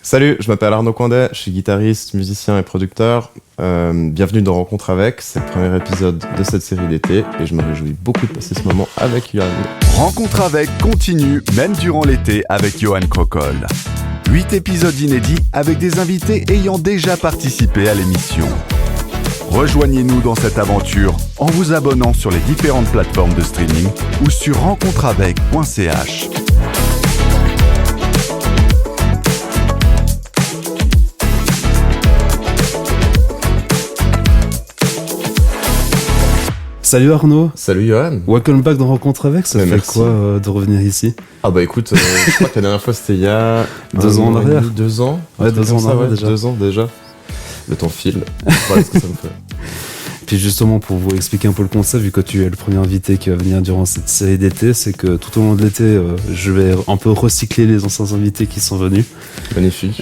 Salut, je m'appelle Arnaud Coindet, je suis guitariste, musicien et producteur. Bienvenue dans Rencontre avec, c'est le premier épisode de cette série d'été et je me réjouis beaucoup de passer ce moment avec Johan. Rencontre avec continue, même durant l'été, avec Johan Crocol. 8 épisodes inédits avec des invités ayant déjà participé à l'émission. Rejoignez-nous dans cette aventure en vous abonnant sur les différentes plateformes de streaming ou sur rencontreavec.ch. Salut Arnaud. Salut Johan. Welcome back dans Rencontre avec, ça fait merci. quoi de revenir ici? Ah bah écoute, je crois que la dernière fois c'était il y a... 2 ans en arrière. 2 ans. Ouais, 2 ans en arrière déjà. 2 ans déjà. Le temps file. Voilà ce que ça me fait. Puis justement, pour vous expliquer un peu le concept, vu que tu es le premier invité qui va venir durant cette série d'été, c'est que tout au long de l'été, je vais un peu recycler les anciens invités qui sont venus. Magnifique.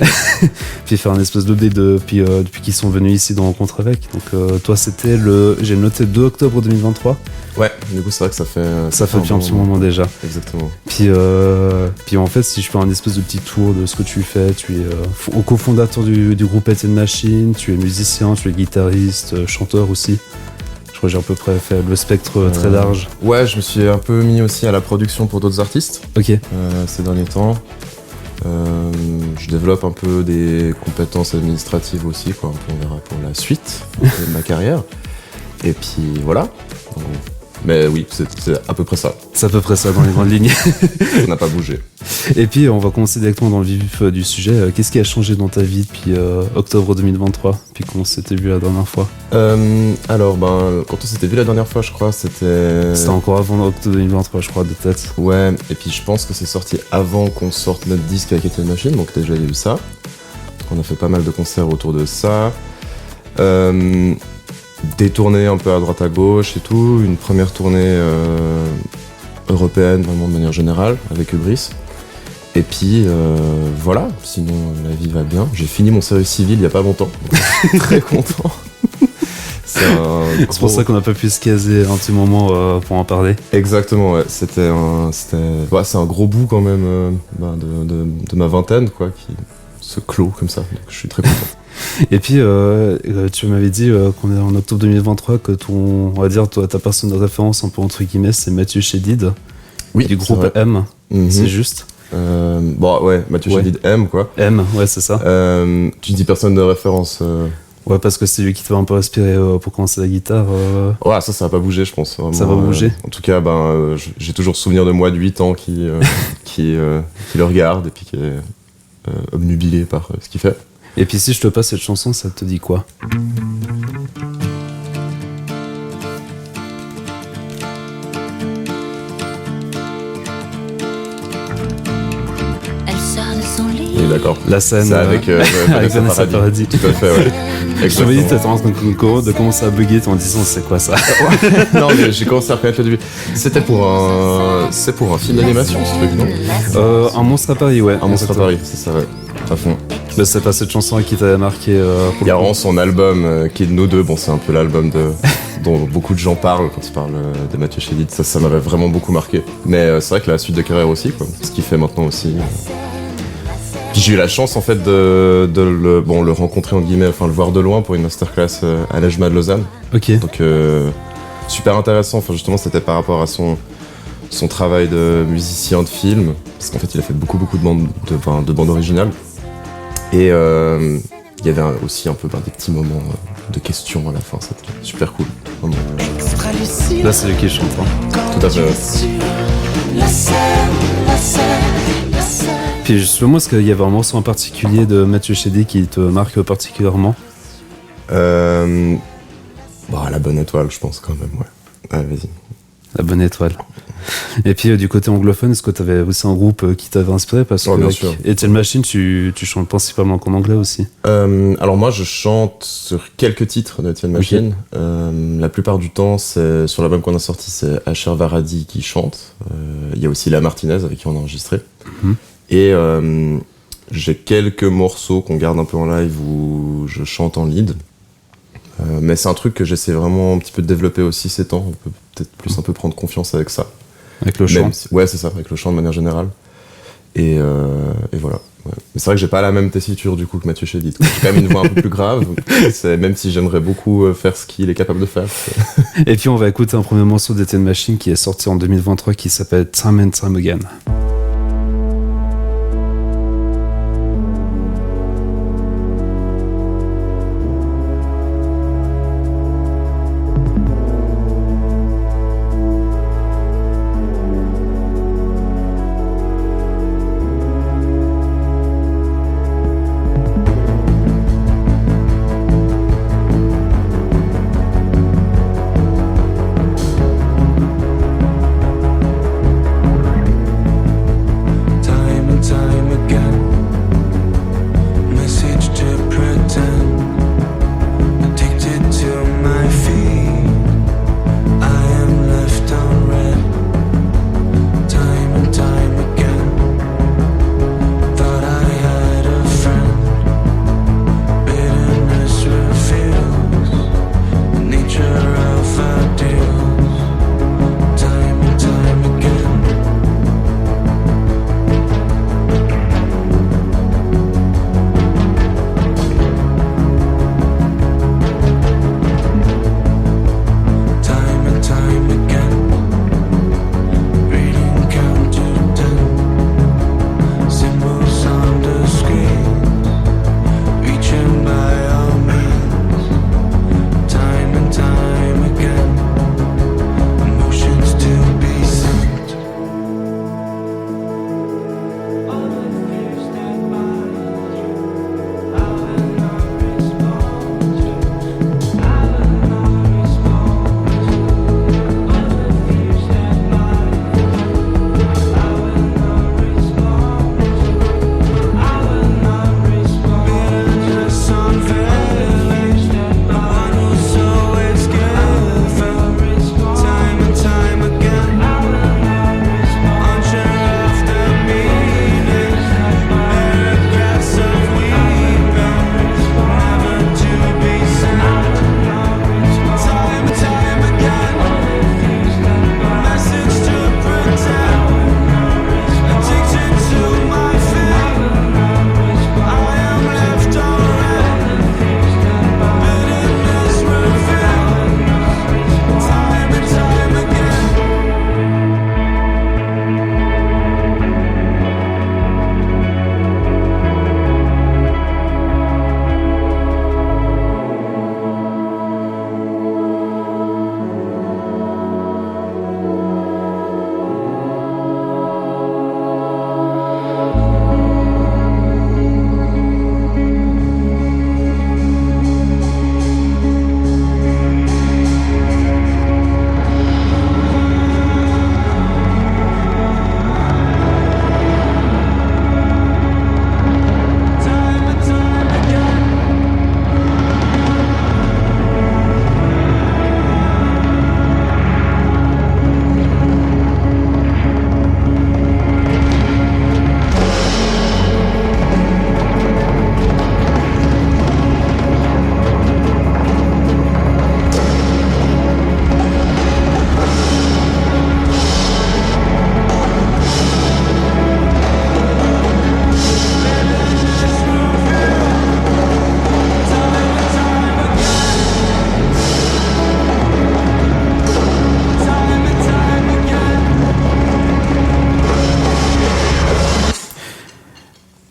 Puis faire un espèce d'update depuis qu'ils sont venus ici dans Rencontre avec. Donc toi, c'était j'ai noté 2 octobre 2023. Ouais, du coup c'est vrai que ça fait... Ça fait depuis un petit moment déjà. Exactement. Puis en fait, si je fais un espèce de petit tour de ce que tu fais, tu es cofondateur du groupe Etienne Machine, tu es musicien, tu es guitariste, chanteur aussi. Je crois que j'ai à peu près fait le spectre très large. Ouais, je me suis un peu mis aussi à la production pour d'autres artistes Ok. ces derniers temps. Je développe un peu des compétences administratives aussi, quoi. On verra pour la suite de ma carrière. Et puis voilà. Mais oui, c'est à peu près ça. C'est à peu près ça dans les grandes lignes. Ça n'a pas bougé. Et puis on va commencer directement dans le vif du sujet. Qu'est-ce qui a changé dans ta vie depuis octobre 2023, puis qu'on s'était vu la dernière fois? Alors, quand on s'était vu la dernière fois, je crois, c'était encore avant octobre 2023, je crois, de tête. Ouais, et puis je pense que c'est sorti avant qu'on sorte notre disque avec Etienne Machine, donc déjà il y a eu ça. Donc on a fait pas mal de concerts autour de ça. Des tournées un peu à droite à gauche et tout, une première tournée européenne vraiment de manière générale avec Hubris. Et puis voilà, sinon la vie va bien. J'ai fini mon service civil il y a pas longtemps, donc je suis très content. C'est pour ça qu'on n'a pas pu se caser un petit moment pour en parler. Exactement, ouais. C'est un gros bout quand même de ma vingtaine quoi, qui se clôt comme ça, donc je suis très content. Et puis, tu m'avais dit qu'on est en octobre 2023, que on va dire, toi, ta personne de référence, un peu entre guillemets, c'est Mathieu Chédid, oui, du groupe M, c'est juste. Mathieu Chédid M, quoi. M, ouais, c'est ça. Tu dis personne de référence Ouais, parce que c'est lui qui t'a un peu inspiré pour commencer la guitare. Ouais, ça va pas bouger, je pense. Vraiment, ça va bouger. En tout cas, j'ai toujours souvenir de moi de 8 ans qui le regarde et puis qui est obnubilé par ce qu'il fait. Et puis si je te passe cette chanson, ça te dit quoi? Elle sort de son lit. Oui, d'accord. La scène c'est avec Vanessa Paradis. Tout à fait, ouais. Je me dis, t'es en train de commencer à bugger en disant c'est quoi ça? Non, mais j'ai commencé à reconnaître le début. C'est pour un film d'animation, ce truc, non Un monstre à Paris, ouais. Un monstre à Paris, c'est ça, ouais. À fond. Bah, c'est pas cette chanson qui t'avait marqué Il y a vraiment son album qui est de nous deux. Bon, c'est un peu l'album dont beaucoup de gens parlent quand ils parlent de Mathieu Chédid. Ça m'avait vraiment beaucoup marqué. Mais c'est vrai que la suite de carrière aussi, quoi. Ce qu'il fait maintenant aussi. Puis j'ai eu la chance en fait de le rencontrer en guillemets, enfin le voir de loin pour une masterclass à l'EJMA de Lausanne. Ok. Donc super intéressant. Enfin justement c'était par rapport à son travail de musicien de film, parce qu'en fait il a fait beaucoup de bandes originales. Et il y avait aussi un peu des petits moments de questions à la fin, c'était super cool. Vraiment. Là c'est lui qui chante. Hein. Tout à fait. Puis justement, est-ce qu'il y avait un morceau en particulier de Mathieu Chédid qui te marque particulièrement? La bonne étoile, je pense quand même, ouais. Allez, vas-y. La bonne étoile. Et puis du côté anglophone, est-ce que tu avais aussi un groupe qui t'avait inspiré? Parce que bien sûr. Etienne Machine, tu chantes principalement qu'en anglais aussi. Alors moi je chante sur quelques titres d'Etienne Machine. Okay. La plupart du temps, c'est sur l'album qu'on a sorti, c'est Asher Varadi qui chante. Il y a aussi La Martinez avec qui on a enregistré. Mm-hmm. Et j'ai quelques morceaux qu'on garde un peu en live où je chante en lead. Mais c'est un truc que j'essaie vraiment un petit peu de développer aussi ces temps. On peut peut-être plus un peu prendre confiance avec ça. Avec le chant. Ouais, c'est ça, avec le chant de manière générale. Et voilà. Ouais. Mais c'est vrai que j'ai pas la même tessiture du coup que Mathieu Chédid. J'ai quand même une voix un peu plus grave, même si j'aimerais beaucoup faire ce qu'il est capable de faire. Et puis on va écouter un premier morceau d'Etienne Machine qui est sorti en 2023 qui s'appelle Time and Time Again.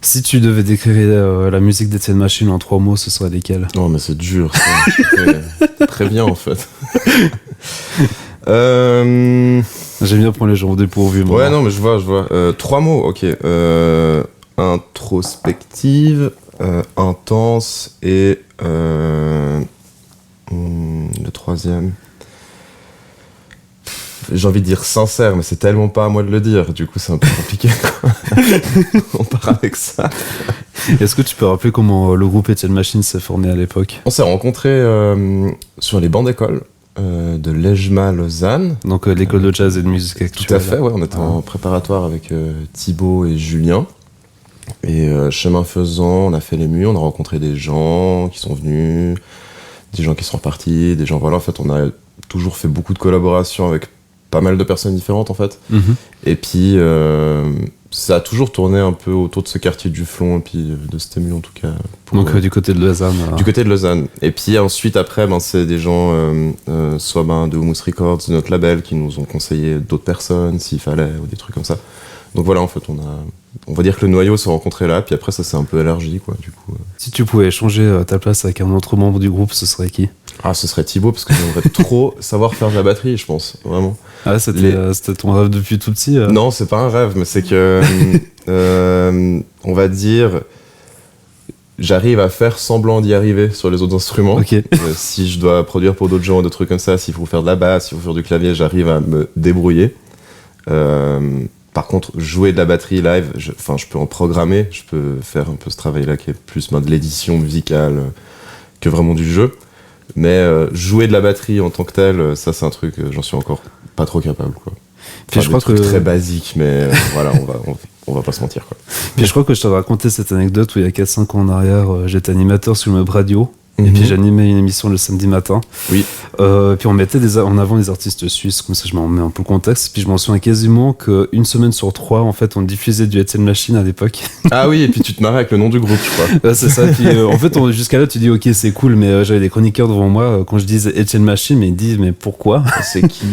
Si tu devais décrire la musique d'Etienne Machine en 3 mots, ce serait lesquels? Non, mais c'est dur, ça. Très bien, en fait. J'aime bien prendre les gens au dépourvu. Ouais, non, mais je vois. 3 mots, ok. Introspective, intense et... le troisième... J'ai envie de dire sincère, mais c'est tellement pas à moi de le dire, du coup c'est un peu compliqué. On part avec ça. Est-ce que tu peux rappeler comment le groupe Etienne Machine s'est formé à l'époque? On s'est rencontrés sur les bancs d'école de l'EJMA Lausanne. Donc l'école de jazz et de musique actuelle. Tout à fait, ouais, on était en préparatoire avec Thibaut et Julien. Et chemin faisant, on a fait les murs, on a rencontré des gens qui sont venus, des gens qui sont repartis, des gens, voilà, en fait on a toujours fait beaucoup de collaborations avec pas mal de personnes différentes en fait. Et puis ça a toujours tourné un peu autour de ce quartier du Flon et puis de Stému en tout cas. Donc du côté de Lausanne. Du côté de Lausanne. Et puis ensuite après, c'est des gens soit de Humus Records, de notre label, qui nous ont conseillé d'autres personnes s'il fallait ou des trucs comme ça. Donc voilà, en fait, on va dire que le noyau s'est rencontré là, puis après ça s'est un peu élargi quoi. Du coup. Si tu pouvais échanger ta place avec un autre membre du groupe, ce serait qui ? Ah, ce serait Thibaut, parce que j'aimerais trop savoir faire de la batterie, je pense, vraiment. Ah, c'était ton rêve depuis tout petit Non, c'est pas un rêve, mais c'est que, on va dire, j'arrive à faire semblant d'y arriver sur les autres instruments. Ok. Si je dois produire pour d'autres gens, des trucs comme ça, s'il faut faire de la basse, s'il faut faire du clavier, j'arrive à me débrouiller. Par contre, jouer de la batterie live, je peux en programmer, je peux faire un peu ce travail-là qui est plus de l'édition musicale que vraiment du jeu. Mais jouer de la batterie en tant que tel, ça c'est un truc, j'en suis encore pas trop capable quoi. Puis je crois que très basique, mais voilà, on va pas se mentir quoi. Puis je crois que je t'avais raconté cette anecdote où il y a 4-5 ans en arrière, j'étais animateur sur le web radio. Et puis j'animais une émission le samedi matin. Oui. Puis on mettait en avant des artistes suisses, comme ça je m'en mets un peu le contexte. Puis je m'en souviens quasiment qu'une semaine sur 3, en fait, on diffusait du Etienne Machine à l'époque. Ah oui, et puis tu te marrais avec le nom du groupe, je crois. Ouais, c'est ça. Puis en fait, jusqu'à là, tu dis ok, c'est cool, mais j'avais des chroniqueurs devant moi. Quand je disais Etienne Machine, mais ils disent mais pourquoi ? C'est qui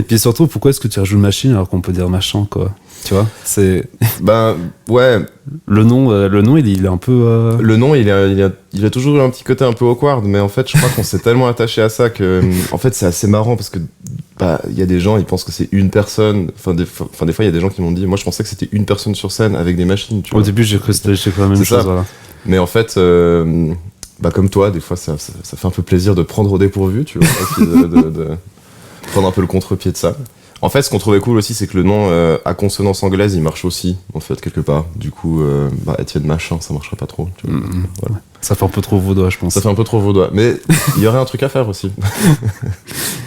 Puis surtout, pourquoi est-ce que tu rejoues Machine alors qu'on peut dire machin quoi ? Tu vois, c'est. Ben ouais. Le nom, il est un peu. Le nom, il a toujours eu un petit côté un peu awkward, mais en fait, je crois qu'on s'est tellement attaché à ça que, en fait, c'est assez marrant parce que, il y a des gens, ils pensent que c'est une personne. Des fois, il y a des gens qui m'ont dit, moi, je pensais que c'était une personne sur scène avec des machines. Tu vois. Au début, j'ai cru que c'était la même chose. Voilà. Mais en fait, comme toi, des fois, ça fait un peu plaisir de prendre au dépourvu, tu vois, et puis de prendre un peu le contre-pied de ça. En fait, ce qu'on trouvait cool aussi, c'est que le nom à consonance anglaise, il marche aussi, en fait, quelque part. Du coup, Etienne Machin, ça marcherait pas trop. Tu vois. Voilà. Ça fait un peu trop vaudois, je pense. Ça fait un peu trop vaudois. Mais il y aurait un truc à faire aussi.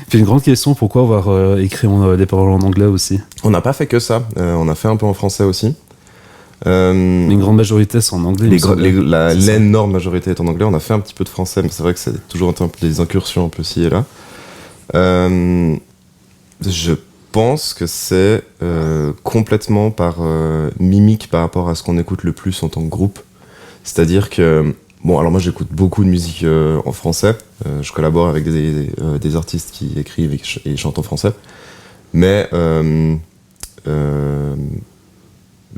Puis une grande question, pourquoi avoir écrit des paroles en anglais aussi ? On n'a pas fait que ça. On a fait un peu en français aussi. Une grande majorité, c'est en anglais. L'énorme majorité est en anglais. On a fait un petit peu de français, mais c'est vrai que c'est toujours des incursions un peu ci et là. Je pense que c'est complètement par mimique par rapport à ce qu'on écoute le plus en tant que groupe. C'est-à-dire que, alors moi j'écoute beaucoup de musique en français. Je collabore avec des artistes qui écrivent et chantent en français. Mais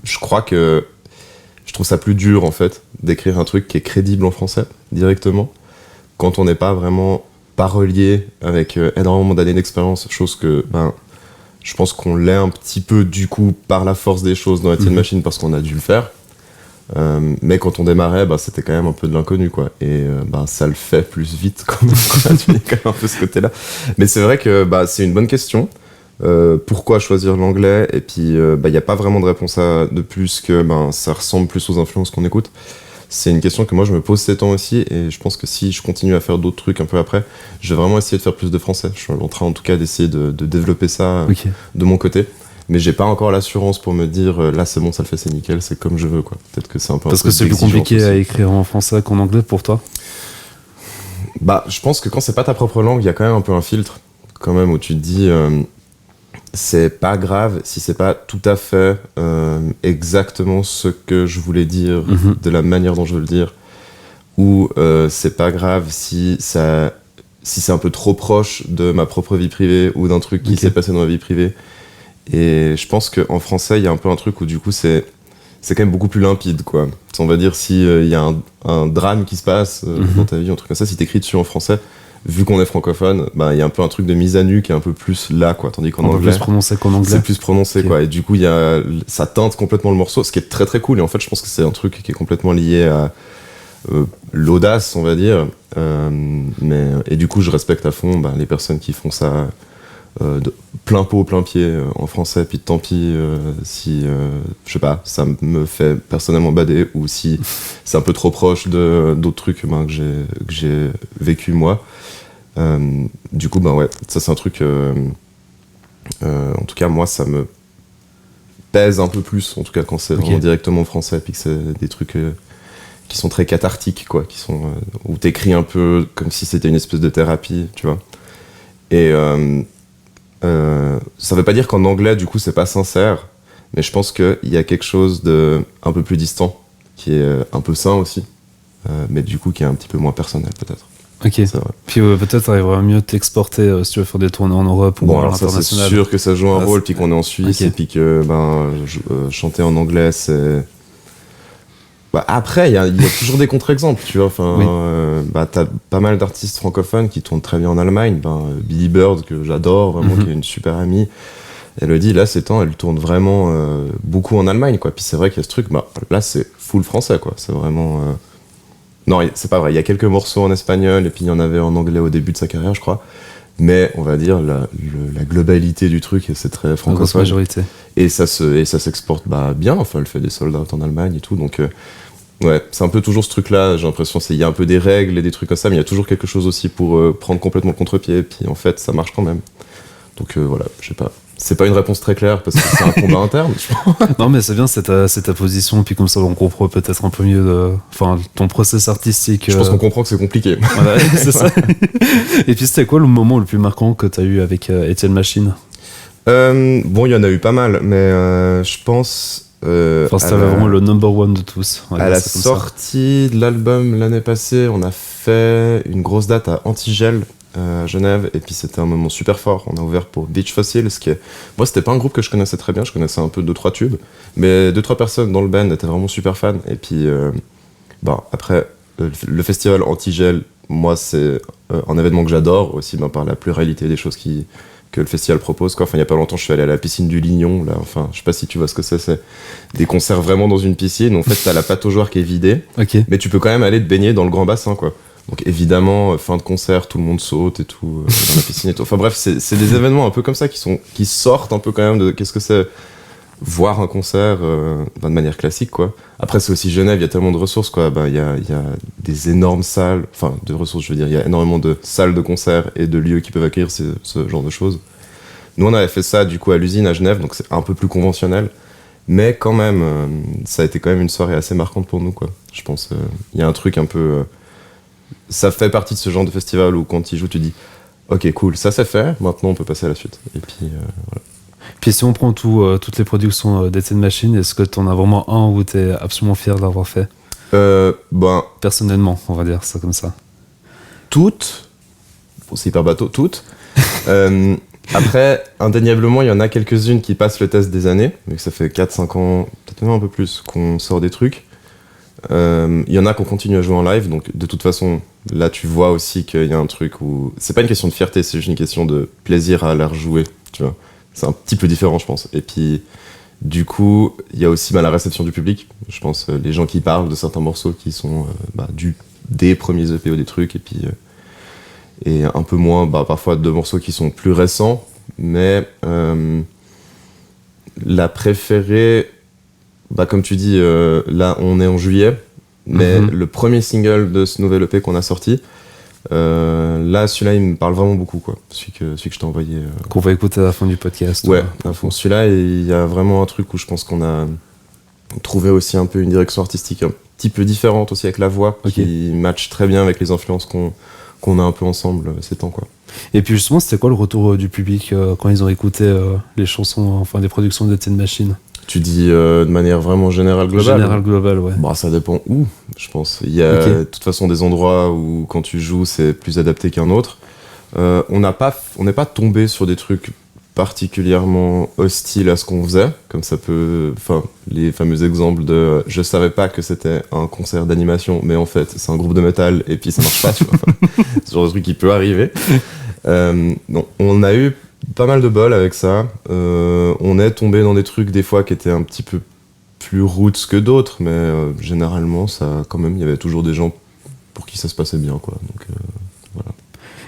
je crois que je trouve ça plus dur en fait d'écrire un truc qui est crédible en français directement quand on n'est pas vraiment parolier avec énormément d'années d'expérience, chose que je pense qu'on l'est un petit peu du coup par la force des choses dans Etienne Machine parce qu'on a dû le faire. Mais quand on démarrait, c'était quand même un peu de l'inconnu quoi. Et ça le fait plus vite quand même. Tu dis quand même un peu ce côté-là. Mais c'est vrai que c'est une bonne question. Pourquoi choisir l'anglais ? Et puis il n'y a pas vraiment de réponse de plus que ça ressemble plus aux influences qu'on écoute. C'est une question que moi je me pose ces temps aussi, et je pense que si je continue à faire d'autres trucs un peu après, je vais vraiment essayer de faire plus de français. Je suis en train en tout cas d'essayer de développer ça de mon côté. Mais j'ai pas encore l'assurance pour me dire là c'est bon, ça le fait, c'est nickel, c'est comme je veux quoi. Peut-être que c'est un peu. Parce que c'est plus compliqué aussi à écrire en français qu'en anglais pour toi ? Je pense que quand c'est pas ta propre langue, il y a quand même un peu un filtre quand même où tu te dis c'est pas grave si c'est pas tout à fait exactement ce que je voulais dire de la manière dont je veux le dire, ou c'est pas grave si c'est un peu trop proche de ma propre vie privée ou d'un truc qui s'est passé dans ma vie privée. Et je pense qu'en français il y a un peu un truc où du coup c'est quand même beaucoup plus limpide quoi. On va dire si y a un drame qui se passe dans ta vie, un truc comme ça, si t'écris dessus en français, vu qu'on est francophone, il y a un peu un truc de mise à nu qui est un peu plus là quoi, tandis qu'en anglais plus prononcé qu'en anglais. C'est plus prononcé quoi, et du coup ça teinte complètement le morceau, ce qui est très très cool. Et en fait je pense que c'est un truc qui est complètement lié à l'audace on va dire, et du coup je respecte à fond les personnes qui font ça de plein pot plein pied en français, puis tant pis si je sais pas, ça me fait personnellement bader, ou si c'est un peu trop proche de d'autres trucs que j'ai vécu moi. Du coup ça c'est un truc en tout cas moi ça me pèse un peu plus, en tout cas quand c'est vraiment directement en français, puis que c'est des trucs qui sont très cathartiques quoi, qui sont où t'écris un peu comme si c'était une espèce de thérapie, tu vois. Et Ça veut pas dire qu'en anglais, du coup, c'est pas sincère, mais je pense qu'il y a quelque chose de un peu plus distant, qui est un peu sain aussi, mais du coup, qui est un petit peu moins personnel, peut-être. Ok. C'est vrai. Puis peut-être t'arriveras mieux t'exporter si tu veux faire des tournées en Europe ou Bon, à alors ça, c'est l'international. sûr que ça joue un Ah, rôle, c'est- puis qu'on est en Suisse, Ok. et puis que chanter en anglais, c'est... Bah, après, il y a toujours des contre-exemples, tu vois. Enfin, Oui. t'as pas mal d'artistes francophones qui tournent très bien en Allemagne. Billy Bird, que j'adore, vraiment, qui est une super amie. Elodie, là, ces temps, elle tourne vraiment beaucoup en Allemagne, quoi. Puis c'est vrai qu'il y a ce truc, là, c'est full français, quoi. C'est vraiment... Non, c'est pas vrai. Il y a quelques morceaux en espagnol, et puis il y en avait en anglais au début de sa carrière, je crois. Mais on va dire la globalité du truc, c'est très La grosse francophone. majorité. Et ça s'exporte bien. Enfin, elle fait des sold out en Allemagne et tout. Donc, ouais, c'est un peu toujours ce truc-là. J'ai l'impression qu'il y a un peu des règles et des trucs comme ça, mais il y a toujours quelque chose aussi pour prendre complètement le contre-pied. Et puis, en fait, ça marche quand même. Donc, voilà, je sais pas. C'est pas une réponse très claire parce que c'est un combat interne. Je pense. Non, mais c'est bien, c'est ta position, puis comme ça on comprend peut-être un peu mieux ton process artistique. Je pense qu'on comprend que c'est compliqué. Voilà, c'est ça. Et puis c'était quoi le moment le plus marquant que t'as eu avec Étienne Machine? Bon, il y en a eu pas mal, mais je pense. Enfin, c'était vraiment le number one de tous. On va À dire la ça comme ça. sortie de l'album l'année passée, on a fait une grosse date à Antigel, à Genève, et puis c'était un moment super fort. On a ouvert pour Beach Fossil, ce qui est... Moi, c'était pas un groupe que je connaissais très bien, je connaissais un peu 2-3 tubes, mais 2-3 personnes dans le band étaient vraiment super fans. Et puis, après, le festival Antigel, moi, c'est un événement que j'adore aussi, par la pluralité des choses que le festival propose, quoi. Enfin, il y a pas longtemps, je suis allé à la piscine du Lignon, là. Enfin, je sais pas si tu vois ce que c'est des concerts vraiment dans une piscine. En fait, t'as la pataugeoire qui est vidée, Ok. mais tu peux quand même aller te baigner dans le grand bassin, quoi. Donc évidemment, fin de concert, tout le monde saute et tout, dans la piscine et tout. Enfin bref, c'est des événements un peu comme ça qui sortent un peu quand même de qu'est-ce que c'est voir un concert de manière classique, quoi. Après, c'est aussi Genève, il y a tellement de ressources, quoi. Il y a des énormes salles, enfin de ressources, je veux dire, il y a énormément de salles de concert et de lieux qui peuvent accueillir ce genre de choses. Nous, on avait fait ça du coup à l'usine à Genève, donc c'est un peu plus conventionnel. Mais quand même, ça a été quand même une soirée assez marquante pour nous, quoi. Je pense, il y a un truc un peu... ça fait partie de ce genre de festival où quand tu joues, tu dis « Ok, cool, ça c'est fait, maintenant on peut passer à la suite. » Et puis, voilà. Puis si on prend toutes les productions d'Étienne Machine, est-ce que t'en as vraiment un où t'es absolument fier de l'avoir fait? Personnellement, on va dire ça comme ça. Toutes, bon, c'est hyper bateau, toutes. Après, indéniablement, il y en a quelques-unes qui passent le test des années, mais que ça fait 4-5 ans, peut-être même un peu plus, qu'on sort des trucs. Il y en a qu'on continue à jouer en live, donc de toute façon, là tu vois aussi qu'il y a un truc où... C'est pas une question de fierté, c'est juste une question de plaisir à la rejouer, tu vois. C'est un petit peu différent, je pense. Et puis, du coup, il y a aussi la réception du public. Je pense les gens qui parlent de certains morceaux qui sont des premiers EP ou des trucs, et puis... et un peu moins, parfois, de morceaux qui sont plus récents. Mais la préférée... comme tu dis, là, on est en juillet. Mais le premier single de ce nouvel EP qu'on a sorti... là, celui-là, il me parle vraiment beaucoup, quoi. Celui que je t'ai envoyé. Qu'on va écouter à la fin du podcast. Ouais, à fond. Celui-là, il y a vraiment un truc où je pense qu'on a trouvé aussi un peu une direction artistique un petit peu différente aussi avec la voix, qui match très bien avec les influences qu'on a un peu ensemble ces temps, quoi. Et puis justement, c'était quoi le retour du public quand ils ont écouté les chansons, enfin des productions d'Étienne Machine? Tu dis de manière vraiment générale, globale? Générale, globale, ouais. Ça dépend où, je pense. Il y a de toute façon des endroits où quand tu joues, c'est plus adapté qu'un autre. On n'est pas tombé sur des trucs particulièrement hostiles à ce qu'on faisait, comme ça peut... Enfin, les fameux exemples de je savais pas que c'était un concert d'animation, mais en fait, c'est un groupe de métal, et puis ça marche pas, tu vois. Enfin, ce genre de truc qui peut arriver. Non, on a eu pas mal de bol avec ça. On est tombé dans des trucs des fois qui étaient un petit peu plus roots que d'autres, mais généralement, ça, quand même, il y avait toujours des gens pour qui ça se passait bien, quoi. Donc, voilà.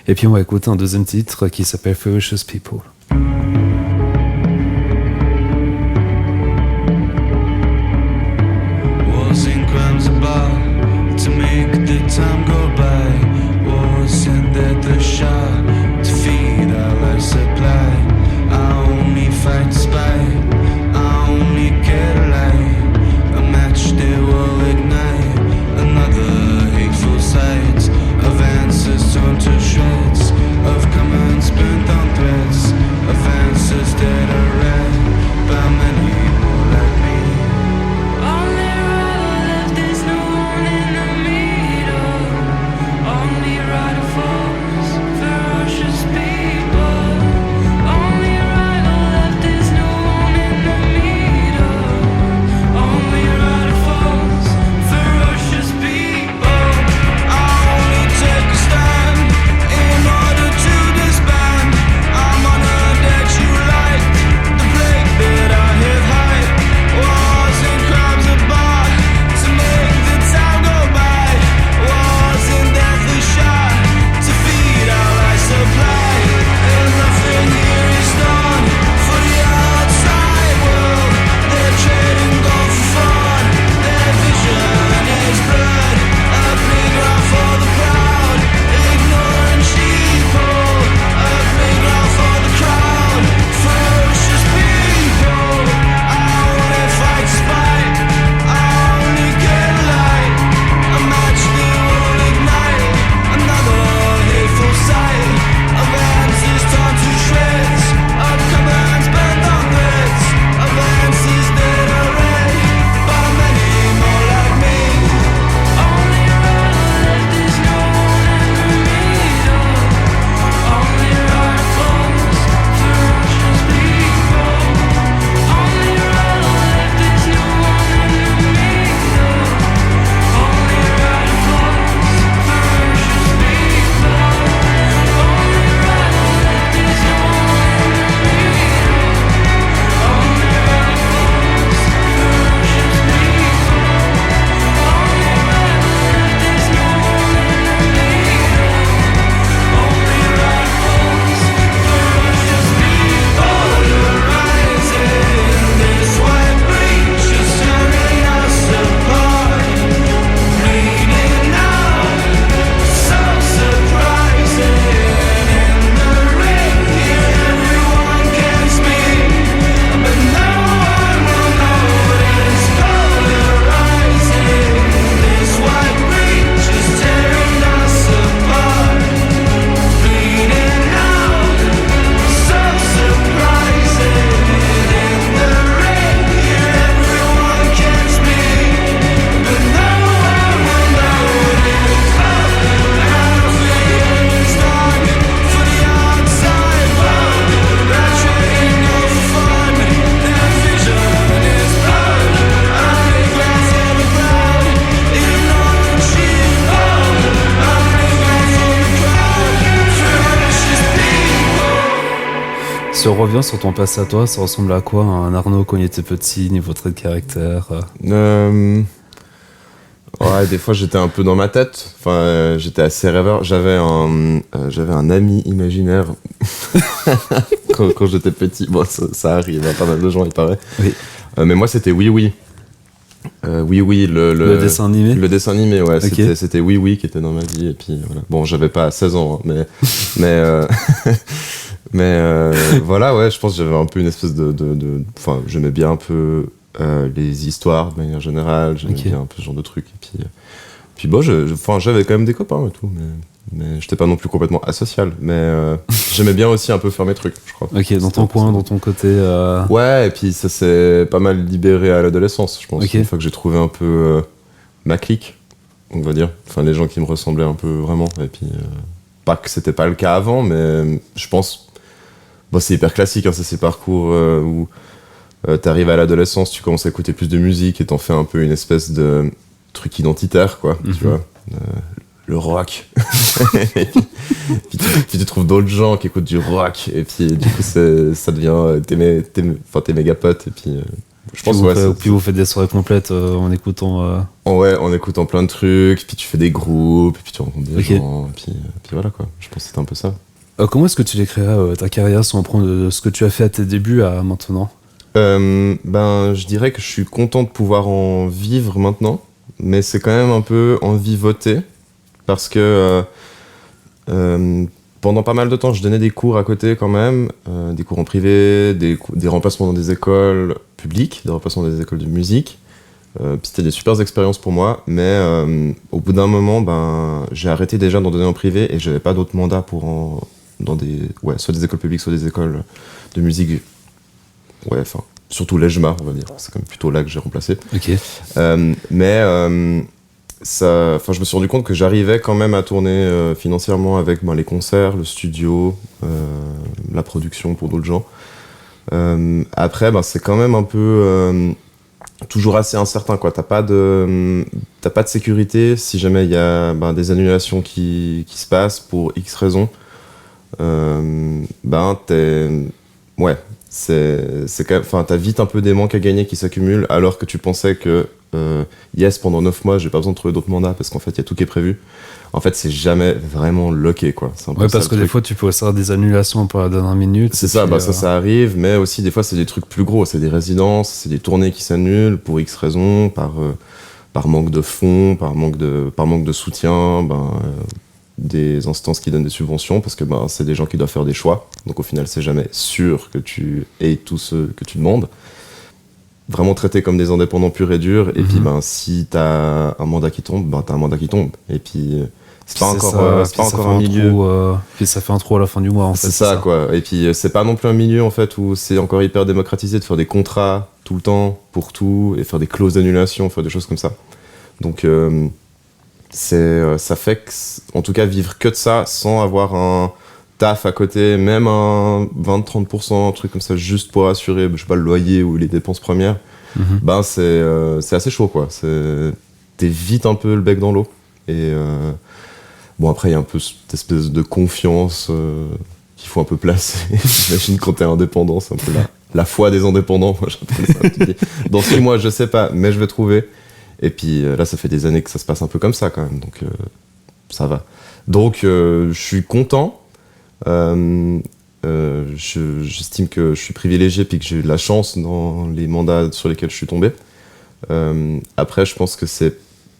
Et puis on va écouter un deuxième titre qui s'appelle Ferocious People. Wars and crimes about to make the time go by. Wars and the shot to feed our life supply. I only fight spite, I only care to lie. A match they will ignite another hateful sight of answers torn to shreds, of commands burnt on threads. Si on revient sur ton passé à toi, ça ressemble à quoi un Arnaud quand il était petit, niveau trait de caractère Ouais, des fois j'étais un peu dans ma tête. Enfin, j'étais assez rêveur. J'avais un ami imaginaire quand j'étais petit. Bon, ça arrive à pas mal de gens, il paraît. Oui. Mais moi, c'était Oui Oui. Oui Oui, Le dessin animé. Le dessin animé, ouais. Ok. C'était Oui Oui qui était dans ma vie. Et puis voilà. Bon, j'avais pas 16 ans, hein, mais voilà, ouais. Je pense que j'avais un peu une espèce enfin, j'aimais bien un peu. Les histoires de manière générale, j'aimais Ok. bien un peu ce genre de trucs. Et puis bon, enfin, j'avais quand même des copains et tout, mais j'étais pas non plus complètement asocial. Mais j'aimais bien aussi un peu faire mes trucs, je crois. Ok, dans ton coin, dans ton côté. Ouais, et puis ça s'est pas mal libéré à l'adolescence, je pense. Ok. Une fois que j'ai trouvé un peu ma clique, on va dire. Enfin, les gens qui me ressemblaient un peu vraiment. Et puis, pas que c'était pas le cas avant, mais je pense. Bon, c'est hyper classique, hein, ces parcours où. T'arrives à l'adolescence, tu commences à écouter plus de musique et t'en fais un peu une espèce de truc identitaire, quoi, tu vois. Le rock. puis tu trouves d'autres gens qui écoutent du rock, et puis du coup, ça devient tes méga potes, et puis je pense Puis vous faites des soirées complètes en écoutant. Ouais, en écoutant plein de trucs, puis tu fais des groupes, et puis tu rencontres des gens, et puis voilà, quoi. Je pense que c'était un peu ça. Comment est-ce que tu décrirais ta carrière si on prend de ce que tu as fait à tes débuts à maintenant? Je dirais que je suis content de pouvoir en vivre maintenant, mais c'est quand même un peu en vivoter, parce que pendant pas mal de temps, je donnais des cours à côté quand même, des cours en privé, des remplacements dans des écoles publiques, des remplacements dans des écoles de musique. Puis c'était des super expériences pour moi, mais au bout d'un moment, j'ai arrêté déjà d'en donner en privé et j'avais pas d'autres mandats soit des écoles publiques, soit des écoles de musique. Ouais, enfin, surtout l'EJMA, on va dire. C'est quand même plutôt là que j'ai remplacé. Ok. Je me suis rendu compte que j'arrivais quand même à tourner financièrement avec les concerts, le studio, la production pour d'autres gens. Après, c'est quand même un peu toujours assez incertain, quoi. T'as pas de sécurité si jamais il y a des annulations qui se passent pour X raisons. Ouais. C'est quand même, enfin, t'as vite un peu des manques à gagner qui s'accumulent, alors que tu pensais que pendant 9 mois j'ai pas besoin de trouver d'autres mandats parce qu'en fait il y a tout qui est prévu. En fait, c'est jamais vraiment locké, quoi. C'est un peu Ouais, ça, parce que le des truc. fois tu peux avoir des annulations pour la dernière minute. C'est ça, ça arrive, mais aussi des fois c'est des trucs plus gros, c'est des résidences, c'est des tournées qui s'annulent pour X raisons, par manque de fonds, par manque de soutien, des instances qui donnent des subventions, parce que c'est des gens qui doivent faire des choix, donc au final c'est jamais sûr que tu aies tout ce que tu demandes. Vraiment traités comme des indépendants purs et durs, et puis si t'as un mandat qui tombe, t'as un mandat qui tombe, et puis c'est pas encore un milieu. Puis ça fait un trou à la fin du mois, en fait. C'est ça, quoi. Et puis c'est pas non plus un milieu en fait où c'est encore hyper démocratisé de faire des contrats tout le temps pour tout et faire des clauses d'annulation, faire des choses comme ça. Donc ça fait que, en tout cas, vivre que de ça sans avoir un taf à côté, même un 20-30%, un truc comme ça, juste pour assurer, je sais pas, le loyer ou les dépenses premières, c'est assez chaud, quoi. T'es vite un peu le bec dans l'eau. Et après, il y a un peu cette espèce de confiance qu'il faut un peu placer. J'imagine quand t'es indépendant, c'est un peu la foi des indépendants, moi j'appelle ça. Tu dis, dans 6 mois, je sais pas, mais je vais trouver. Et puis là, ça fait des années que ça se passe un peu comme ça quand même, donc ça va. Donc je suis content. J'estime que je suis privilégié puis que j'ai eu de la chance dans les mandats sur lesquels je suis tombé. Après, je pense que c'est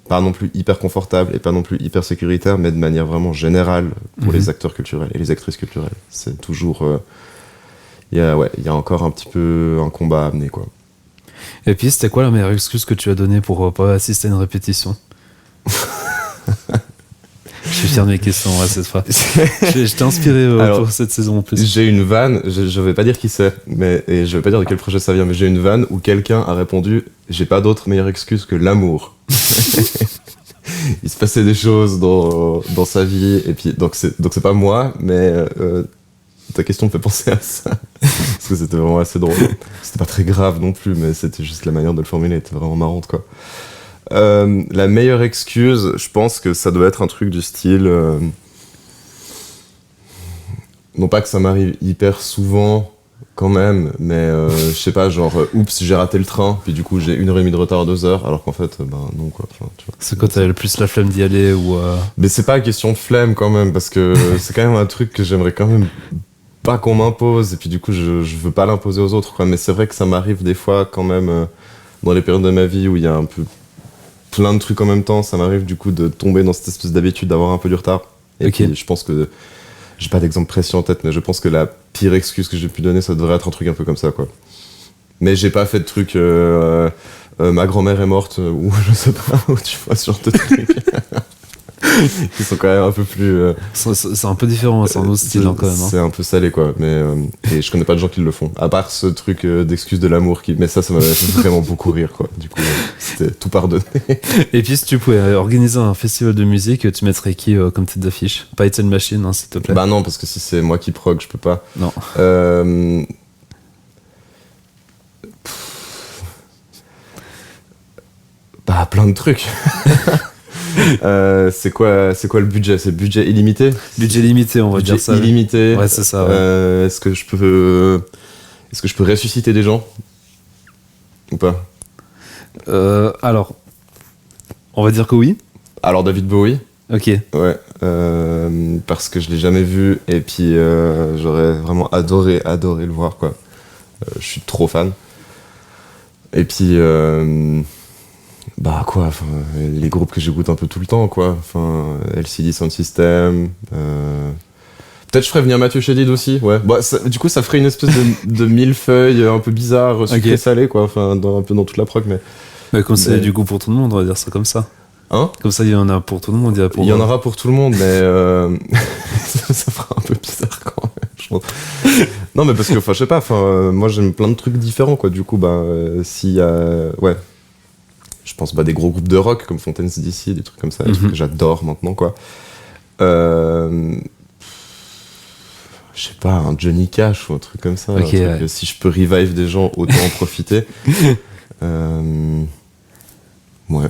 pas non plus hyper confortable et pas non plus hyper sécuritaire, mais de manière vraiment générale pour les acteurs culturels et les actrices culturelles. C'est toujours... Il y a encore un petit peu un combat à mener, quoi. Et puis, c'était quoi la meilleure excuse que tu as donnée pour pas assister à une répétition? Je vais faire mes questions cette fois. Je t'ai inspiré pour cette saison en plus. J'ai une vanne, je vais pas dire qui c'est, et je vais pas dire de quel projet ça vient, mais j'ai une vanne où quelqu'un a répondu « J'ai pas d'autre meilleure excuse que l'amour ». Il se passait des choses dans sa vie, et puis donc c'est pas moi, mais ta question me fait penser à ça. Parce que c'était vraiment assez drôle. C'était pas très grave non plus, mais c'était juste la manière de le formuler, était vraiment marrante, quoi. La meilleure excuse, je pense que ça doit être un truc du style... non pas que ça m'arrive hyper souvent, quand même, mais je sais pas, genre, oups, j'ai raté le train, puis du coup j'ai 1h30 de retard à 2h, alors qu'en fait, ben non quoi. Enfin, tu vois. C'est quand t'as le plus la flemme d'y aller ou. Mais c'est pas question de flemme quand même, parce que c'est quand même un truc que j'aimerais quand même pas qu'on m'impose, et puis du coup je veux pas l'imposer aux autres, quoi. Mais c'est vrai que ça m'arrive des fois quand même, dans les périodes de ma vie où il y a un peu plein de trucs en même temps, ça m'arrive du coup de tomber dans cette espèce d'habitude d'avoir un peu du retard. Et Ok. puis je pense que, j'ai pas d'exemple précis en tête, mais je pense que la pire excuse que j'ai pu donner, ça devrait être un truc un peu comme ça, quoi. Mais j'ai pas fait de truc, ma grand-mère est morte, ou je sais pas, ou tu vois, sur des trucs qui sont quand même un peu plus... C'est un peu différent, c'est un autre style hein, quand même. Hein. C'est un peu salé, quoi. Mais, et je connais pas de gens qui le font. À part ce truc d'excuse de l'amour, mais ça m'avait fait vraiment beaucoup rire, quoi. Du coup, c'était tout pardonné. Et puis si tu pouvais organiser un festival de musique, tu mettrais qui comme tête d'affiche? Pas Étienne Machine, hein, s'il te plaît. Bah non, parce que si c'est moi qui prog, je peux pas. Non. Bah plein de trucs. C'est quoi le budget? C'est budget illimité? Budget limité, on va Budget dire ça. illimité. Ouais, c'est ça. Ouais. Est-ce que je peux ressusciter des gens ou pas? Alors, on va dire que oui. Alors David Bowie, Ok. ouais, parce que je l'ai jamais vu et puis j'aurais vraiment adoré le voir, quoi. Je suis trop fan. Et puis bah quoi, enfin, les groupes que j'écoute un peu tout le temps, quoi. Enfin, LCD Sound System. Peut-être je ferais venir Mathieu Chédid aussi, ouais. Bah, du coup, ça ferait une espèce de millefeuille un peu bizarre, sucré salé, quoi. Enfin, un peu dans toute la prog, mais. Bah, comme c'est du coup pour tout le monde, on va dire ça comme ça. Hein? Comme ça, il y en a pour tout le monde. Il y en aura pour tout le monde, mais ça fera un peu bizarre quand même, je pense. Non, mais parce que, enfin, je sais pas, moi j'aime plein de trucs différents, quoi. Du coup, bah, s'il y a. Ouais. Je pense des gros groupes de rock comme Fontaines DC, des trucs comme ça, des trucs que j'adore maintenant, quoi. Je sais pas, un Johnny Cash ou un truc comme ça. Okay, un truc, si je peux revive des gens, autant en profiter. Ouais,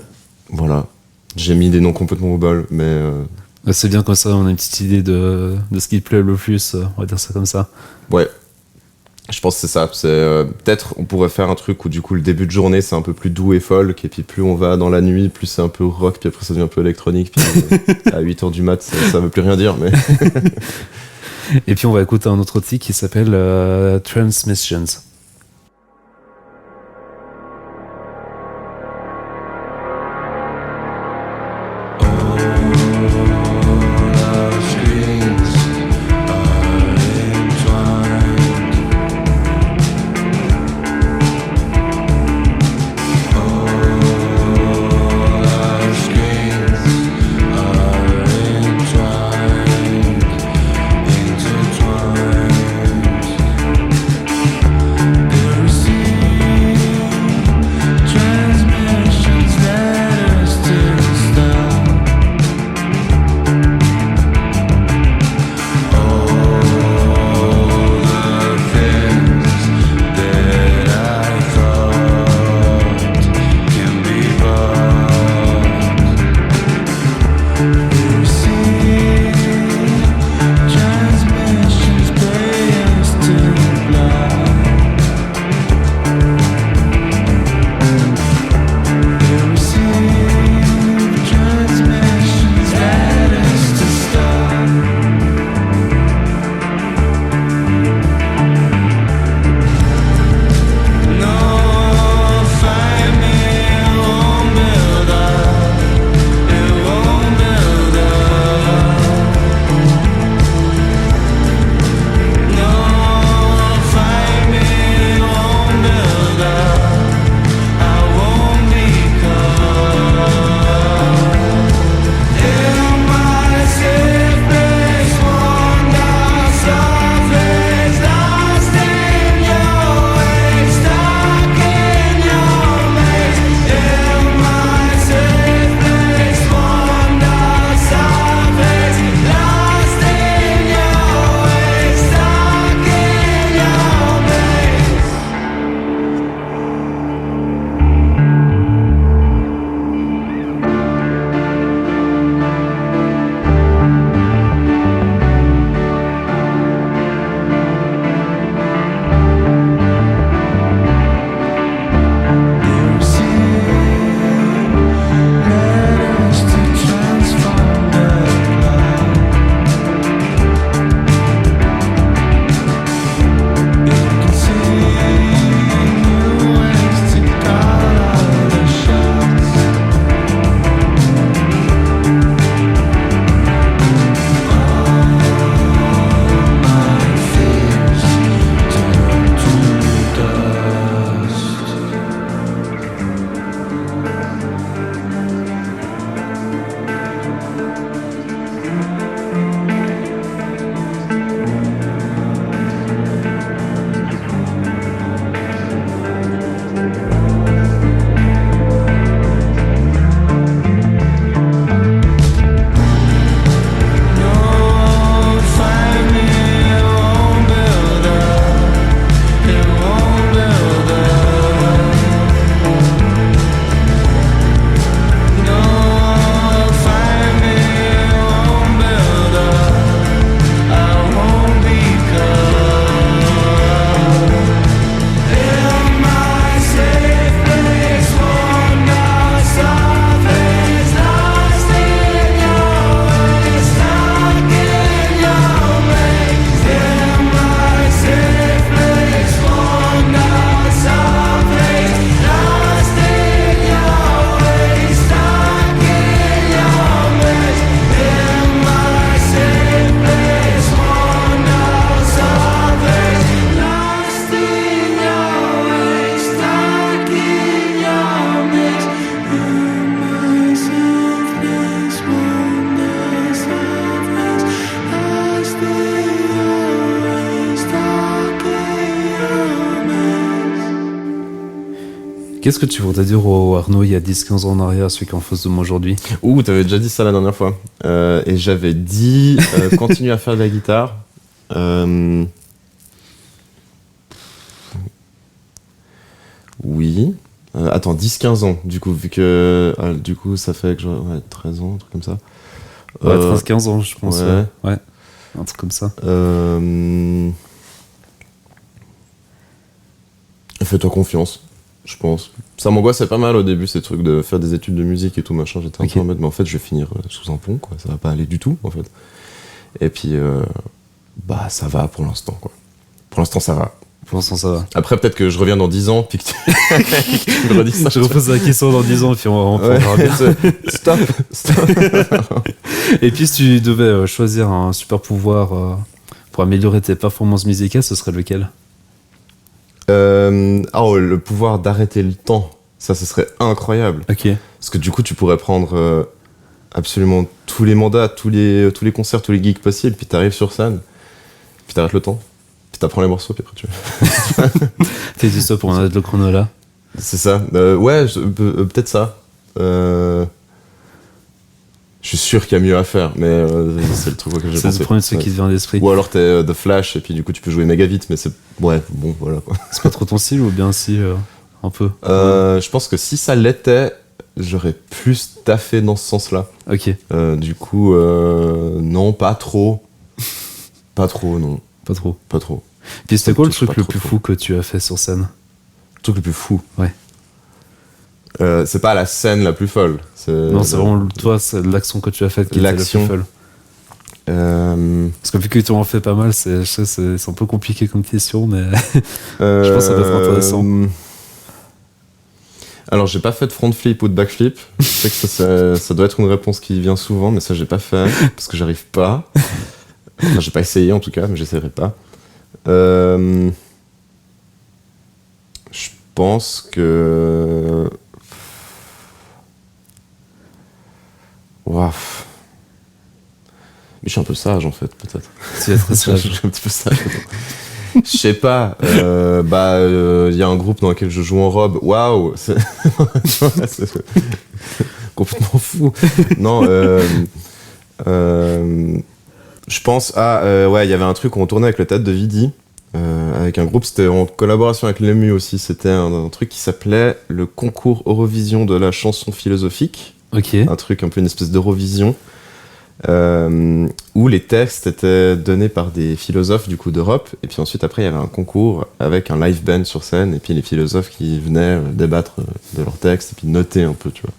voilà. J'ai mis des noms complètement au bol, mais... C'est bien comme ça, on a une petite idée de ce qui te plaît le plus, on va dire ça comme ça. Ouais. Je pense que c'est ça. Peut-être on pourrait faire un truc où du coup le début de journée c'est un peu plus doux et folk, et puis plus on va dans la nuit, plus c'est un peu rock, puis après ça devient un peu électronique, puis à 8h du mat ça veut plus rien dire, mais... Et puis on va écouter un autre titre qui s'appelle Transmissions. Intertwined. qu'est-ce que tu voudrais dire au Arnaud il y a 10-15 ans en arrière, celui qui est en face de moi aujourd'hui? Ouh, t'avais déjà dit ça la dernière fois. Et j'avais dit continue à faire de la guitare. Oui. Attends, 10-15 ans, du coup, vu que du coup ça fait que j'aurais 13 ans, un truc comme ça. Ouais, 13-15 ans, je pense. ouais. Ouais, un truc comme ça. Fais-toi confiance, je pense. Ça m'angoissait pas mal au début, ces trucs de faire des études de musique et tout machin. J'étais un peu en mode, mais en fait, je vais finir sous un pont, quoi. Ça va pas aller du tout, en fait. Et puis, bah, ça va pour l'instant, quoi. Pour l'instant, ça va. Pour l'instant, ça va. Après, peut-être que je reviens dans 10 ans, puis que tu me redis ça. Je repose la question dans 10 ans, puis on Ouais. verra bien. Stop. Et puis, si tu devais choisir un super pouvoir pour améliorer tes performances musicales, ce serait lequel? Le pouvoir d'arrêter le temps. Ça, ce serait incroyable. Ok. Parce que du coup, tu pourrais prendre absolument tous les mandats, tous les concerts, tous les gigs possibles, puis t'arrives sur scène, puis t'arrêtes le temps, puis t'apprends les morceaux, puis après tu... T'as dit ça pour arrêter le chrono là? C'est ça. Ouais, peut-être ça. Je suis sûr qu'il y a mieux à faire, mais c'est le truc auquel j'ai pensé. C'est le premier truc qui te vient à l'esprit. Ou alors t'es The Flash, et puis du coup tu peux jouer méga vite, mais c'est... Ouais, bon, voilà quoi. C'est pas trop ton style ou bien si un peu? Je pense que si ça l'était, j'aurais plus taffé dans ce sens-là. Ok. Du coup, non, pas trop. Pas trop, non. Pas trop. Pas trop. Puis c'était Ça quoi me le touche truc pas le trop, plus trop. fou que tu as fait sur scène? Le truc le plus fou. Ouais. C'est pas la scène la plus folle. Non, c'est vraiment toi, c'est l'action que tu as faite qui était la plus L'action. folle. Parce que vu que tu en fais pas mal, c'est un peu compliqué comme question, mais je pense que ça doit être intéressant. Alors, j'ai pas fait de front flip ou de back flip. Je sais que ça doit être une réponse qui vient souvent, mais ça, j'ai pas fait parce que j'arrive pas. Enfin, j'ai pas essayé en tout cas, mais j'essaierai pas. Je pense que. Waouh. Mais je suis un peu sage en fait, peut-être. Tu es très Je sage. suis un petit peu sage. Je sais pas. Il y a un groupe dans lequel je joue en robe. Waouh. C'est complètement fou. Non. Je pense ouais, il y avait un truc où on tournait avec le théâtre de Vidi. Avec un groupe, c'était en collaboration avec l'EMU aussi. C'était un truc qui s'appelait le concours Eurovision de la chanson philosophique. Ok. Un truc un peu une espèce d'Eurovision. Où les textes étaient donnés par des philosophes du coup d'Europe, et puis ensuite après il y avait un concours avec un live band sur scène, et puis les philosophes qui venaient débattre de leurs textes et puis noter un peu, tu vois.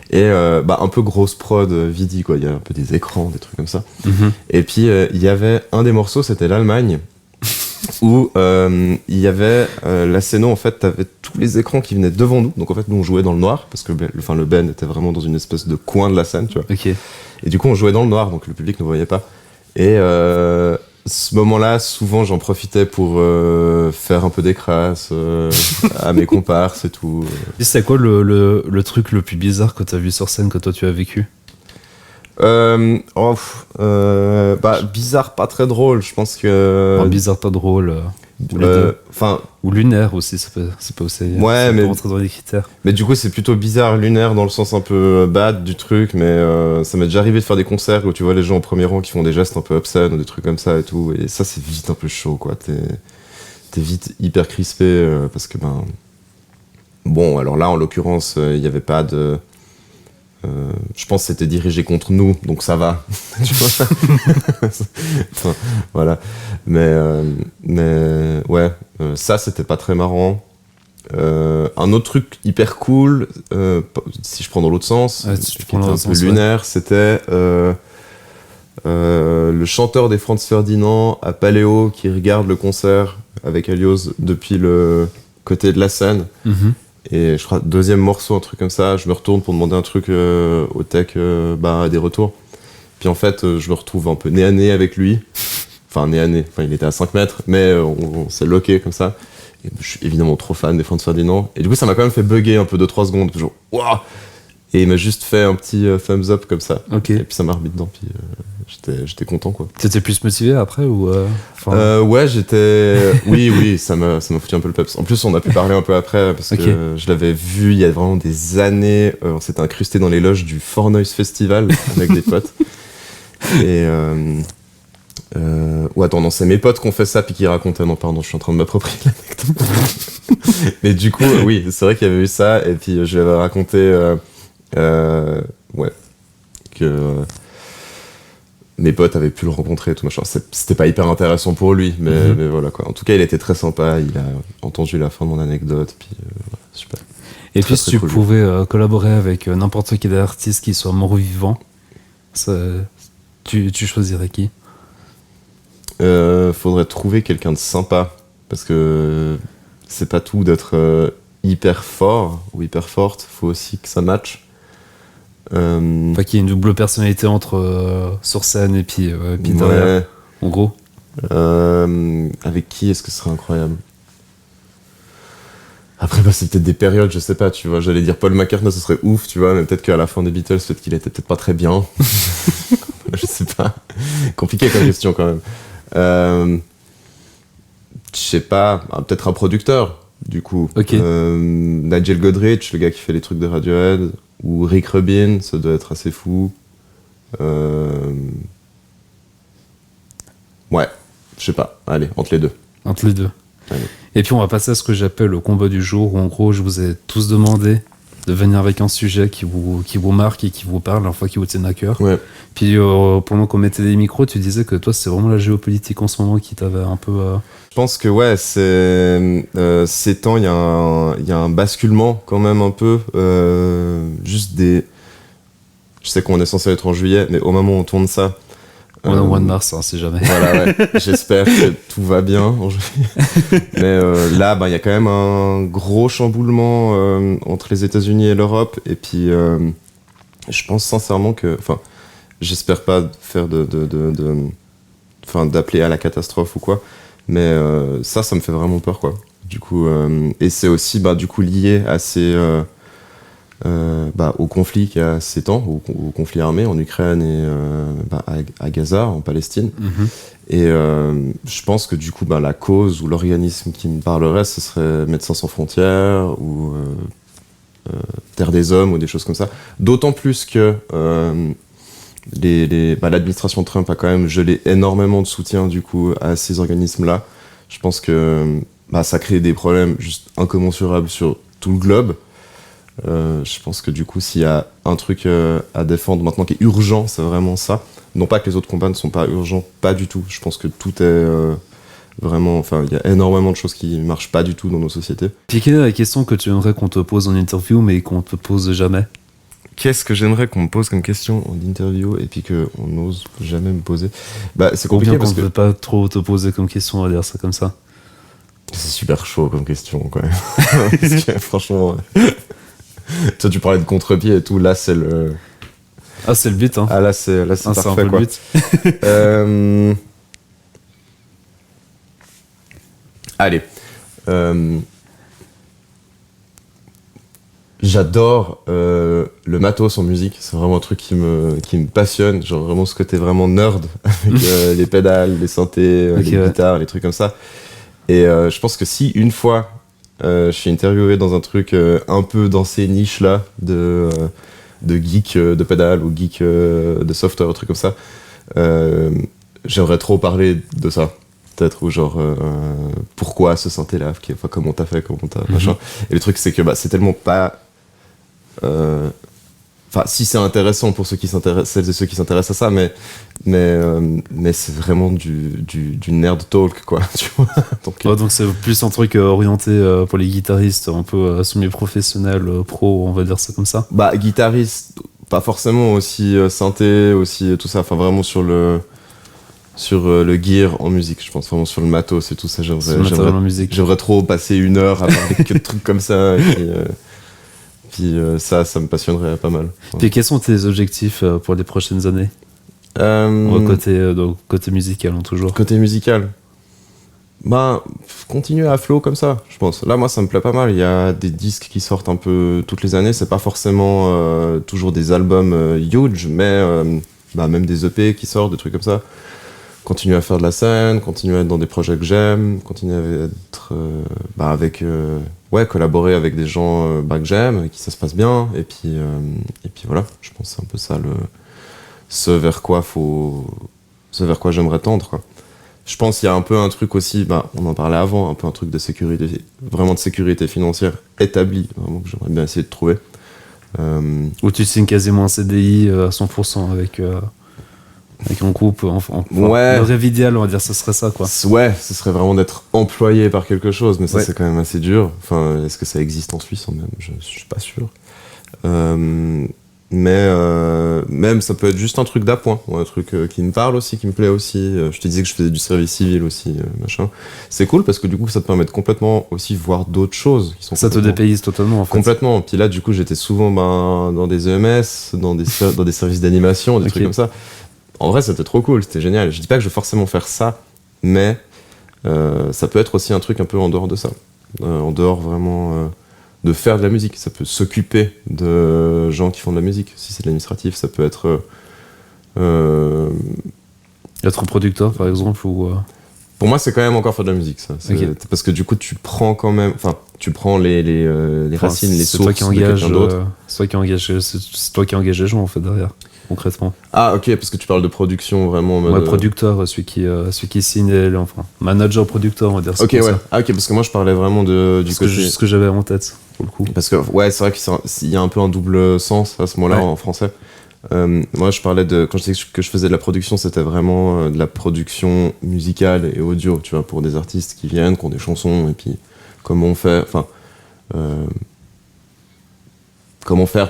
Et un peu grosse prod Vidi, quoi. Il y a un peu des écrans, des trucs comme ça. Mhm. Et puis il y avait un des morceaux, c'était l'Allemagne, où il y avait la scène, en fait t'avais tous les écrans qui venaient devant nous, donc en fait nous on jouait dans le noir parce que le band était vraiment dans une espèce de coin de la scène, tu vois. Ok. Et du coup, on jouait dans le noir, donc le public ne voyait pas. Et ce moment-là, souvent, j'en profitais pour faire un peu des crasses à mes comparses et tout. Et c'est quoi le truc le plus bizarre que tu as vu sur scène que toi tu as vécu? Bizarre, pas très drôle. Je pense que... Enfin, bizarre, pas drôle. Ou les deux. Ou lunaire aussi, c'est pas aussi. Ouais, ça mais- peut rentrer dans les critères. Mais du coup, c'est plutôt bizarre, lunaire, dans le sens un peu bad du truc. Mais ça m'est déjà arrivé de faire des concerts où tu vois les gens au premier rang qui font des gestes un peu obscènes ou des trucs comme ça et tout. Et ça, c'est vite un peu chaud, quoi. T'es vite hyper crispé parce que, bon, alors là, en l'occurrence, il n'y avait pas de... je pense que c'était dirigé contre nous, donc ça va. Tu vois. Enfin, voilà. Mais ouais, ça, c'était pas très marrant. Un autre truc hyper cool, si je prends dans l'autre sens, Ouais, si tu qui prends était dans un l'autre peu sens, lunaire, c'était le chanteur des Franz Ferdinand à Paléo qui regarde le concert avec Alios depuis le côté de la scène. Mhm. Et je crois, deuxième morceau, un truc comme ça, je me retourne pour demander un truc au tech, des retours. Puis en fait, je me retrouve un peu nez à nez avec lui. Enfin, nez à nez. Enfin, il était à 5 mètres, mais on s'est loqué comme ça. Et je suis évidemment trop fan des Franz Ferdinand. Et du coup, ça m'a quand même fait bugger un peu 2-3 secondes. Genre, waouh! Et il m'a juste fait un petit thumbs up comme ça. Ok. Et puis ça m'a remis dedans. Puis j'étais content, quoi. T'étais plus motivé après ou Ouais, oui, ça m'a foutu un peu le peps. En plus, on a pu parler un peu après parce que je l'avais vu il y a vraiment des années. On s'était incrusté dans les loges du Four Noise Festival avec des potes. Et ou attends, non, c'est mes potes qui ont fait ça puis qui racontaient. Non, pardon, je suis en train de m'approprier l'anecdote. Mais du coup, oui, c'est vrai qu'il y avait eu ça. Et puis je lui avais raconté, ouais, que mes potes avaient pu le rencontrer et tout machin. C'était pas hyper intéressant pour lui, mais voilà quoi. En tout cas, il était très sympa. Il a entendu la fin de mon anecdote, puis voilà, super. Et Très, puis si très tu cool. pouvais collaborer avec n'importe quel artiste qui soit mort ou vivant, tu choisirais qui? Faudrait trouver quelqu'un de sympa parce que c'est pas tout d'être hyper fort ou hyper forte. Faut aussi que ça matche. Enfin, qu'il y ait une double personnalité entre sur scène et puis derrière, Ouais. en gros. Avec qui est-ce que ce serait incroyable? Après, bah, c'est peut-être des périodes, je sais pas, tu vois. J'allais dire Paul McCartney, ce serait ouf, tu vois, mais peut-être qu'à la fin des Beatles, peut-être qu'il était peut-être pas très bien. Je sais pas. Compliqué comme question quand même. Je sais pas, peut-être un producteur, du coup. Ok. Nigel Godrich, le gars qui fait les trucs de Radiohead, ou Rick Rubin, ça doit être assez fou. Ouais, je sais pas. Allez, entre les deux. Entre les deux. Allez. Et puis on va passer à ce que j'appelle le combat du jour, où en gros je vous ai tous demandé de venir avec un sujet qui vous marque et qui vous parle, enfin qui vous tienne à cœur. Ouais. Puis pendant qu'on mettait les micros, tu disais que toi c'est vraiment la géopolitique en ce moment qui t'avait un peu... Je pense que ouais, ces temps, il y a un basculement quand même un peu. Juste des... Je sais qu'on est censé être en juillet, mais au moment où on tourne ça... On est au mois de mars, hein, si jamais. Voilà, ouais. J'espère que tout va bien en juillet. Mais là, il y a quand même un gros chamboulement entre les États-Unis et l'Europe. Et puis, je pense sincèrement que... Enfin, j'espère pas faire d'appeler à la catastrophe ou quoi. Mais ça me fait vraiment peur, quoi. Du coup, et c'est aussi, du coup, lié à au conflit qu'il y a ces temps, au conflit armé en Ukraine et à Gaza, en Palestine. Mhm. Et je pense que du coup, la cause ou l'organisme qui me parlerait, ce serait Médecins sans frontières ou Terre des Hommes ou des choses comme ça. D'autant plus que l'administration Trump a quand même gelé énormément de soutien du coup à ces organismes-là. Je pense que ça crée des problèmes juste incommensurables sur tout le globe. Je pense que du coup, s'il y a un truc à défendre maintenant qui est urgent, c'est vraiment ça. Non pas que les autres combats ne sont pas urgents, pas du tout. Je pense que tout est vraiment... Enfin, il y a énormément de choses qui marchent pas du tout dans nos sociétés. Puis quelle est la question que tu aimerais qu'on te pose en interview mais qu'on te pose jamais? Qu'est-ce que j'aimerais qu'on me pose comme question en interview et puis qu'on n'ose jamais me poser? C'est Ou compliqué bien qu'on parce ne que... veut pas trop te poser comme question, on va dire ça comme ça. C'est super chaud comme question, quand même. Parce que, franchement... Toi, tu parlais de contre-pied et tout, là, c'est le... Ah, c'est le but, hein. Ah, là, c'est Ah, c'est un parfait, peu quoi. le but. Allez. J'adore le matos en musique. C'est vraiment un truc qui me passionne. Genre vraiment ce côté vraiment nerd avec les pédales, les synthés, Ok, les ouais. guitares, les trucs comme ça. Et je pense que si une fois je suis interviewé dans un truc un peu dans ces niches-là de geek de pédales ou geek de software, un truc comme ça, j'aimerais trop parler de ça. Peut-être, ou genre pourquoi ce synthé-là, comment t'as fait, comment t'as machin. Et le truc, c'est que c'est tellement pas... Enfin, si c'est intéressant pour celles et ceux qui s'intéressent à ça, mais c'est vraiment du nerd talk, quoi, tu vois. Donc c'est plus un truc orienté pour les guitaristes, un peu semi-professionnel, pro, on va dire ça comme ça. Guitariste, pas forcément, aussi synthé, aussi tout ça, enfin vraiment sur le gear en musique, je pense vraiment sur le matos et tout ça. Sur le matériel en musique. J'aimerais trop passer 1 heure à parler que de trucs comme ça. Et puis ça me passionnerait pas mal. Ouais. Puis quels sont tes objectifs pour les prochaines années? Côté musical, hein, toujours. Côté musical, continuer à flow comme ça, je pense. Là, moi, ça me plaît pas mal. Il y a des disques qui sortent un peu toutes les années. C'est pas forcément toujours des albums huge, mais même des EP qui sortent, des trucs comme ça. Continuer à faire de la scène, continuer à être dans des projets que j'aime, continuer à être collaborer avec des gens que j'aime, avec qui ça se passe bien, et puis voilà, je pense que c'est un peu ça ce vers quoi j'aimerais tendre, quoi. Je pense qu'il y a un peu un truc aussi, on en parlait avant, un peu un truc de sécurité, vraiment de sécurité financière établie, vraiment que j'aimerais bien essayer de trouver. Où tu signes quasiment un CDI à 100% avec un groupe, ouais. Le rêve idéal, on va dire, ce serait ça, quoi. Ouais, ce serait vraiment d'être employé par quelque chose, mais ça ouais. C'est quand même assez dur. Enfin, est-ce que ça existe en Suisse même ? Je suis pas sûr. Mais même ça peut être juste un truc d'appoint, ou un truc qui me parle aussi, qui me plaît aussi. Je te disais que je faisais du service civil aussi, machin. C'est cool parce que du coup ça te permet de complètement aussi voir d'autres choses qui sont. Ça te dépayse totalement en fait. Complètement. Puis là du coup j'étais souvent dans des EMS, dans des services d'animation, des trucs comme ça. En vrai c'était trop cool, c'était génial. Je dis pas que je veux forcément faire ça, mais ça peut être aussi un truc un peu en dehors de ça. En dehors vraiment. De faire de la musique, ça peut s'occuper de gens qui font de la musique. Si c'est de l'administratif, ça peut être... Être producteur, par exemple, ou... Pour moi, c'est quand même encore faire de la musique, ça. Okay. Parce que du coup, tu prends quand même... Enfin, tu prends les racines, les sources de quelqu'un d'autre. C'est toi qui engage les gens, en fait, derrière, concrètement. Ah, ok, parce que tu parles de production, vraiment... Ouais, producteur, celui qui signe, enfin, manager producteur, on va dire. Ok, ouais. Ça. Ah, ok, parce que moi, je parlais vraiment du côté... Ce que j'avais en tête. Pour le coup. Parce que ouais, c'est vrai qu'il y a un peu un double sens à ce mot-là en français. Moi, je parlais quand je disais que je faisais de la production, c'était vraiment de la production musicale et audio, tu vois, pour des artistes qui viennent, qui ont des chansons, et puis comment faire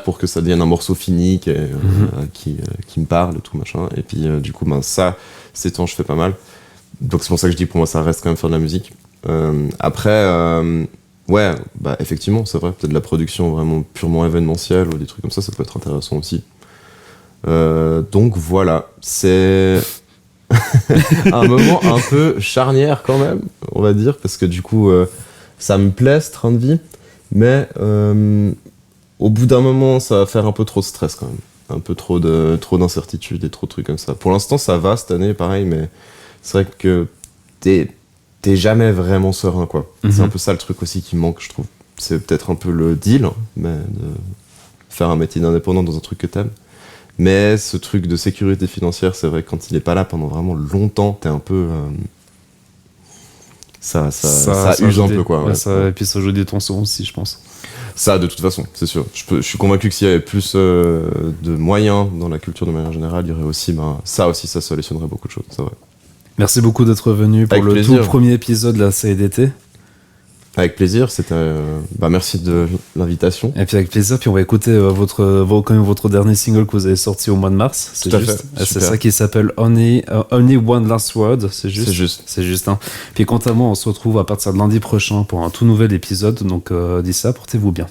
pour que ça devienne un morceau fini qui me parle et tout machin. Et puis du coup, ça, ces temps, je fais pas mal. Donc c'est pour ça que je dis pour moi, ça reste quand même faire de la musique. Après. Ouais, effectivement, c'est vrai, peut-être de la production vraiment purement événementielle ou des trucs comme ça peut être intéressant aussi. Donc voilà, c'est un moment un peu charnière quand même, on va dire, parce que du coup, ça me plaît ce train de vie, mais au bout d'un moment, ça va faire un peu trop de stress quand même. Un peu trop d'incertitudes et trop de trucs comme ça. Pour l'instant, ça va cette année, pareil, mais c'est vrai que t'es jamais vraiment serein, quoi. C'est un peu ça le truc aussi qui manque, je trouve. C'est peut-être un peu le deal, mais de faire un métier d'indépendant dans un truc que t'aimes. Mais ce truc de sécurité financière, c'est vrai que quand il est pas là pendant vraiment longtemps, t'es un peu... ça use un peu, quoi. Ouais. Et puis ça joue des tensions aussi, je pense. Ça, de toute façon, c'est sûr. Je suis convaincu que s'il y avait plus de moyens dans la culture de manière générale, il y aurait aussi... ça solutionnerait beaucoup de choses, c'est vrai. Merci beaucoup d'être venu pour le tout premier épisode de la série d'été. Avec plaisir, c'était... merci de l'invitation. Et puis avec plaisir, puis on va écouter quand même votre dernier single que vous avez sorti au mois de mars. C'est juste. C'est ça qui s'appelle Only One Last Word, c'est juste. C'est juste. Hein. Puis quant à moi, on se retrouve à partir de lundi prochain pour un tout nouvel épisode. Donc d'ici là, portez-vous bien.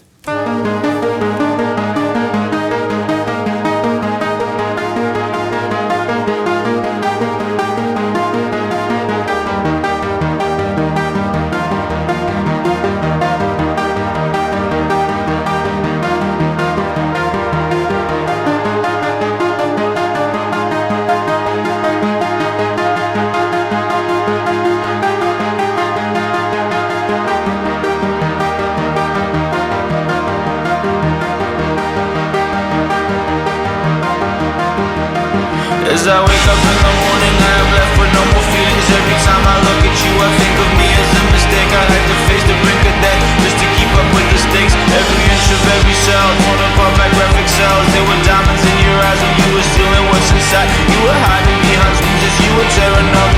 As I wake up in the morning, I am left with no more feelings. Every time I look at you, I think of me as a mistake. I had to face the brink of death just to keep up with the stakes. Every inch of every cell, torn apart by graphic cells. There were diamonds in your eyes and you were stealing what's inside. You were hiding behind screens as you were tearing up